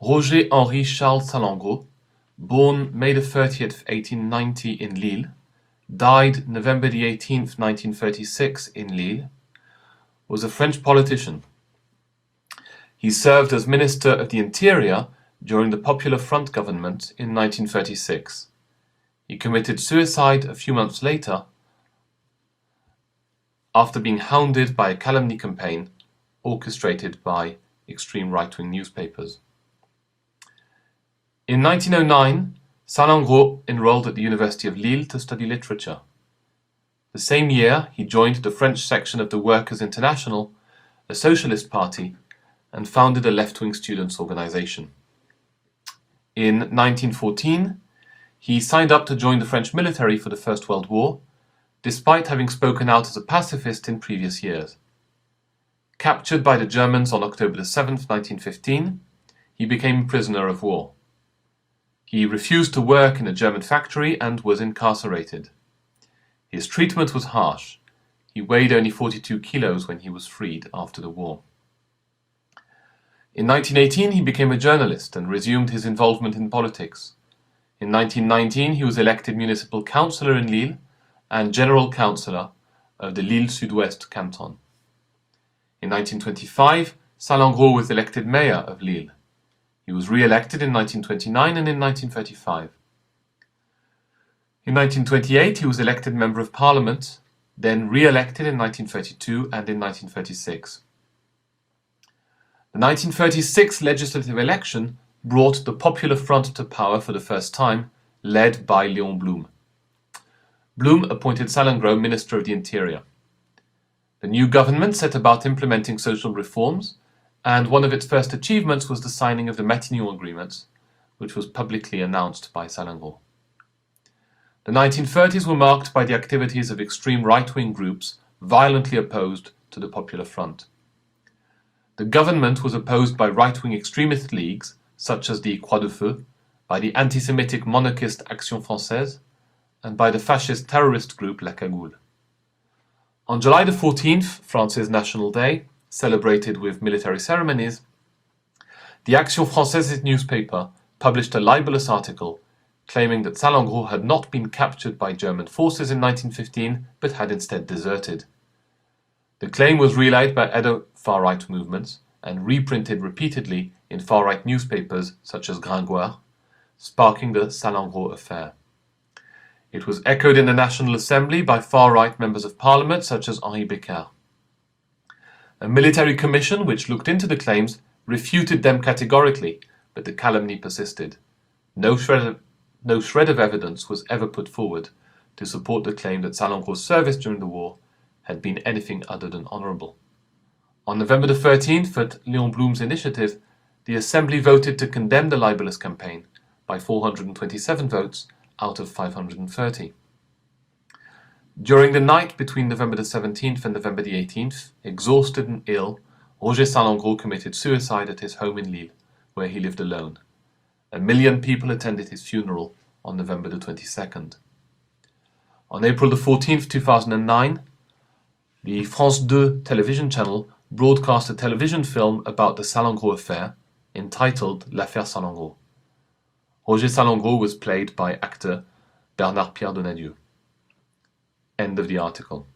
Roger Henri Charles Salengro, born May 30th, 1890 in Lille, died November 18th, 1936 in Lille, was a French politician. He served as Minister of the Interior during the Popular Front government in 1936. He committed suicide a few months later after being hounded by a calumny campaign orchestrated by extreme right-wing newspapers. In 1909, Salengro enrolled at the University of Lille to study literature. The same year, he joined the French section of the Workers' International, a socialist party, and founded a left-wing students' organization. In 1914, he signed up to join the French military for the First World War, despite having spoken out as a pacifist in previous years. Captured by the Germans on October 7, 1915, he became prisoner of war. He refused to work in a German factory and was incarcerated. His treatment was harsh. He weighed only 42 kilos when he was freed after the war. In 1918, he became a journalist and resumed his involvement in politics. In 1919, he was elected municipal councillor in Lille and general councillor of the Lille Sud-Ouest canton. In 1925, Salengro was elected mayor of Lille. He was re-elected in 1929 and in 1935. In 1928, he was elected Member of Parliament, then re-elected in 1932 and in 1936. The 1936 legislative election brought the Popular Front to power for the first time, led by Léon Blum. Blum appointed Salengro Minister of the Interior. The new government set about implementing social reforms, and one of its first achievements was the signing of the Matignon Agreement, which was publicly announced by Salengro. The 1930s were marked by the activities of extreme right-wing groups violently opposed to the Popular Front. The government was opposed by right-wing extremist leagues, such as the Croix de Feu, by the anti-Semitic monarchist Action Française, and by the fascist terrorist group La Cagoule. On July 14th, France's National Day, celebrated with military ceremonies, the Action Française newspaper published a libelous article claiming that Salengro had not been captured by German forces in 1915, but had instead deserted. The claim was relayed by other far-right movements and reprinted repeatedly in far-right newspapers such as Gringoire, sparking the Salengro affair. It was echoed in the National Assembly by far-right members of parliament such as Henri Becquer. A military commission which looked into the claims refuted them categorically, but the calumny persisted. No shred of evidence was ever put forward to support the claim that Salengro's service during the war had been anything other than honourable. On November 13th, at Léon Blum's initiative, the Assembly voted to condemn the libelous campaign by 427 votes out of 530. During the night between November 17th and November 18th, exhausted and ill, Roger Salengro committed suicide at his home in Lille, where he lived alone. 1 million people attended his funeral on November 22nd. On April 14th, 2009, the France 2 television channel broadcast a television film about the Salengro affair entitled L'affaire Salengro. Roger Salengro was played by actor Bernard Pierre Donadieu. End of the article.